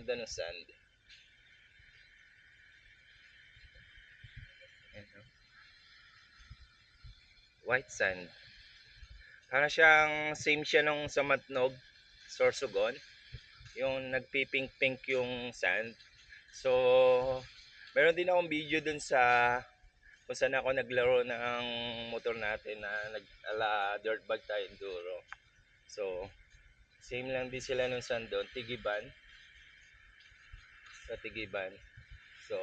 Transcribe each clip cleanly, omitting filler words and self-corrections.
Ganda ng sand. White sand. Para siyang same siya nung sa Matnog, Sorsogon. Yung nagpipink-pink yung sand. So, meron din akong video dun sa kung saan ako naglaro ng motor natin na ala dirt bike tayo enduro. So, same lang din sila nung sand doon, Tigiban. Sa Tigiban. So,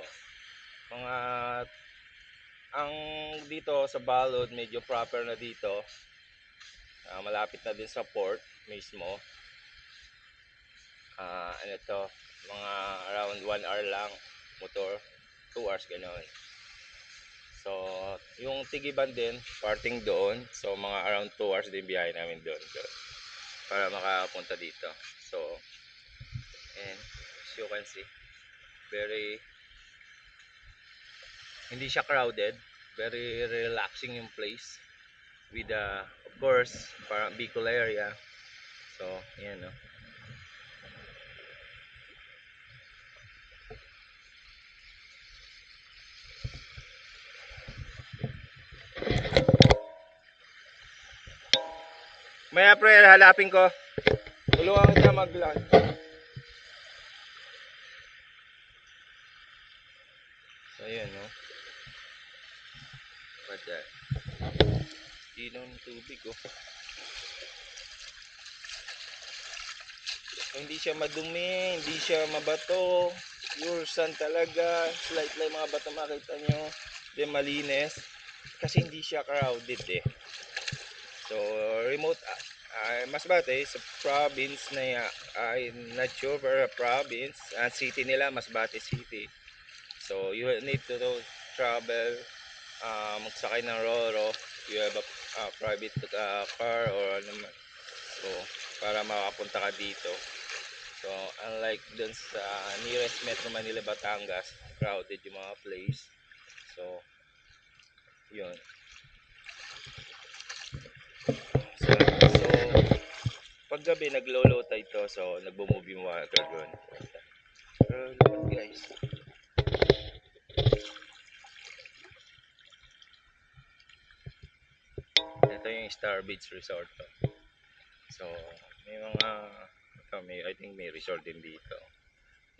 mga ang dito sa Balod medyo proper na dito. Malapit na din sa port mismo. Ano to, mga around 1 hour lang motor, 2 hours ganoon. So, yung Tigiban din, parting doon. So, mga around 2 hours din biyahe namin doon para makapunta dito. So, and as you can see, very hindi siya crowded, very relaxing yung place with of course, parang Bicol area. So, yan no. Maya pre, halapin ko. Tulungan kita mag-land. So, yan no. But that, dino ng tubig oh. So, hindi siya madumi, hindi siya mabato. Pure sand talaga. Slight lang mga bato makita nyo. Hindi malinis. Kasi hindi siya crowded eh. So, remote, Masbate sa province na I'm not sure for a province. City nila, Masbate City. So, you need to travel, magsakay ng Roro. You have a private car or ano man. So, para makapunta ka dito. So, unlike dun sa nearest Metro Manila, Batangas, crowded yung mga place. So, yun. So pag gabi naglo-low tide to, so nagbo-move yung water doon. Pero look guys. Ito yung Star Beach Resort to. So, may mga I think may resort din dito.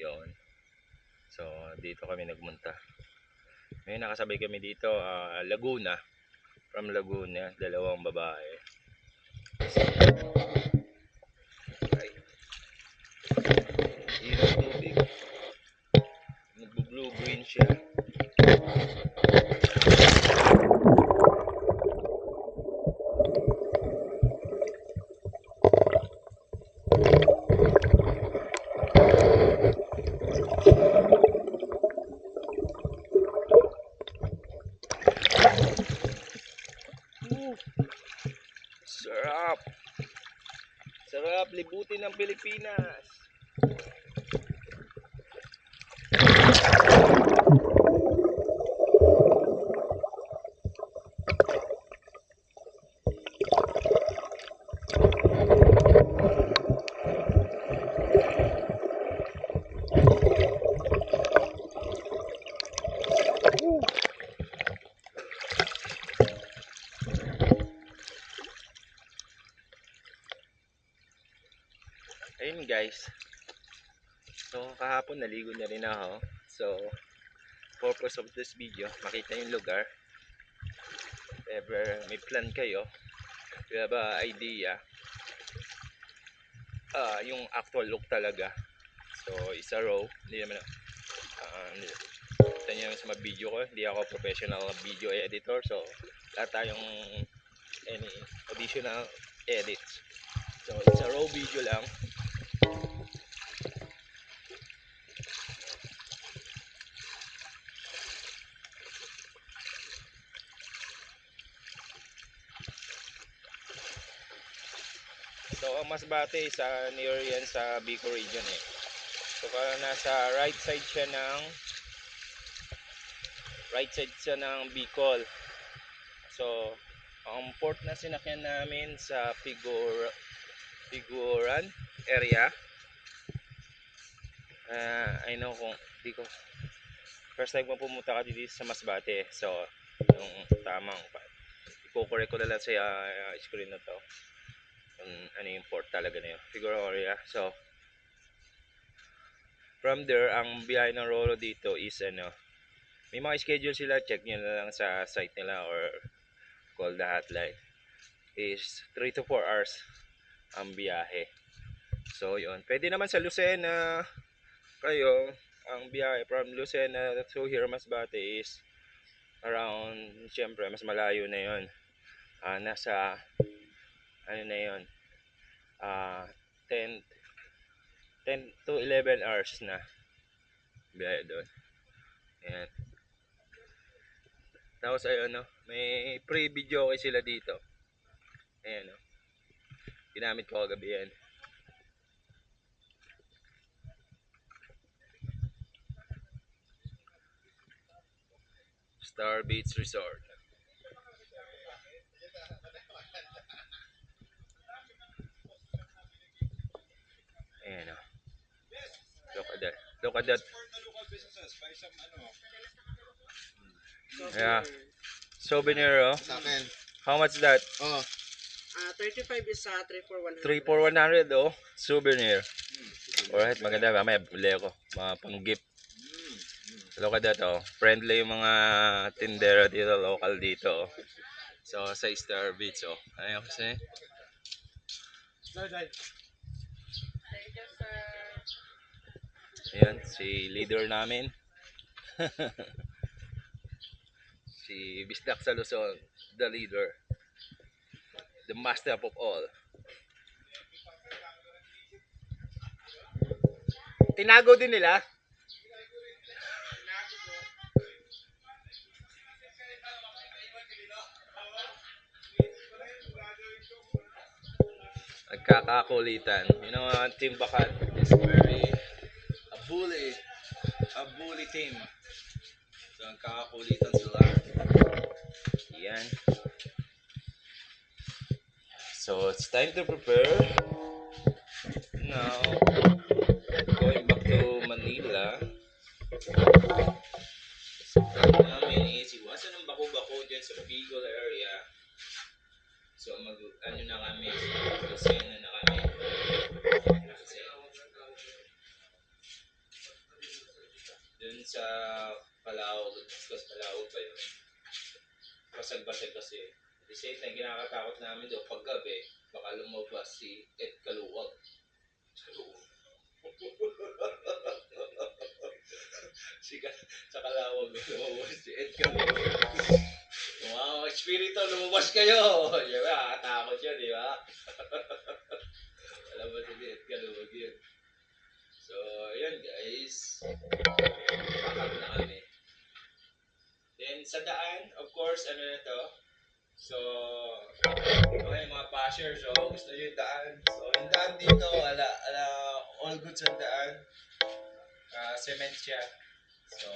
Yun. So, dito kami nagmunta. May nakasabay kami dito, Laguna. From Laguna, dalawang babae. Ay. Yun ang tubig. Nagbo-blue green siya. Sarap. Sarap libutin ng Pilipinas. Ayun guys. So kahapon naligo na rin ako. So purpose of this video, makita yung lugar. If ever may plan kayo, you have a idea, yung actual look talaga. So isa raw, hindi naman kita nyo naman sa mga video ko, hindi ako professional video editor. So lahat tayong any additional edits. So it's a raw video lang. So ang Masbate sa near yan sa Bicol region eh. So parang nasa right side siya ng Bicol. So ang port na sinakyan namin sa Figuran area. I know kung di ko first time ko pumunta ka dito sa Masbate. So, yung tamang i-correct ko na lang sa screen na to. Yung ano yung port talaga na yun. Figueroa. So, from there, ang biyahe ng Roro dito is ano, may mga schedule sila, check nyo na lang sa site nila or call the hotline. Is 3 to 4 hours ang biyahe. So, yun. Pwede naman sa Lucena kayo, ang biyahe from Lucena to here Masbate is around, syempre, mas malayo na yun. Nasa, ano na yun, ah 10, 10 to 11 hours na biyahe doon. Ayan. Tapos ayun, no, may pre-video okay sila dito. Ayan, no. Ginamit ko kagabi yan. Star Beach Resort. Ayan, no. Look at that. Look at that. Yeah. Souvenir, oh. Sa akin. How much that? Oh. 35 is 3 for 100. 3 for 100, oh. Souvenir. Alright, maganda. Mamaya bili ako. Mga pang-gift. Look at that, oh. Friendly yung mga tindera dito, local dito, oh. So, sa Star Beach, oh. Ayun kasi. Ayan, si leader namin. Si Bisdak sa Luzon, the leader. The master of all. Tinago din nila. Nagkakakulitan. You know, Team Bakat is very a bully team. So, nagkakakulitan sila. Yan. So, it's time to prepare. Now, going back to Manila. Namin is iwasan ng bako-bako dyan sa Bicol area. So, ano na kami, mag-sena na kami. Kasi, dun sa Palau, because Palau pa yun. Basag-basag kasi. At the same time, kinakatakot namin doon paggabi, baka lumabas si Ed Kaluwag. Sa Kalawag lumabas si Ed Kaluwag. Wow, espiritu, lumabas kayo! Di ba? Katakot yun, di ba? Alam mo si Ed Kaluwag yun. So, yun guys. Pakag na kami. Then, sa daan, of course, ano na to? So, okay, mga bashers, so gusto nyo yung daan. So, yung daan dito, all good sa daan. Cement siya. So,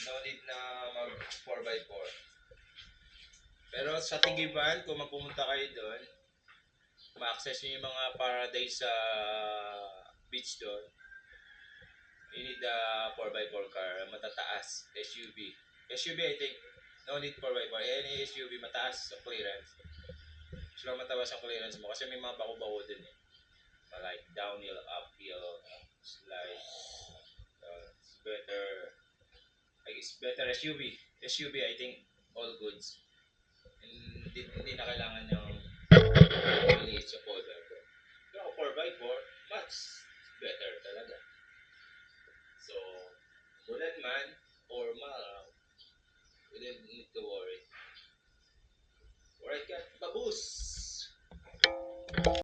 no need na mag 4x4. Pero sa Tigiban, kung mapumunta kayo doon, ma-access nyo yung mga paradise sa beach doon. You need a 4x4 car, matataas, SUV. SUV, I think, no need 4x4. Any SUV, mataas sa clearance. So, matawas ang clearance mo kasi may mga bako-bako din eh. Like downhill, uphill, slide. It's better. I guess better SUV. SUV, I think, all goods. Hindi na kailangan yung maliit sa 4x4. Pero 4x4, much better talaga. So, bullet man or Malaw, we didn't need to worry. Alright, got baboos!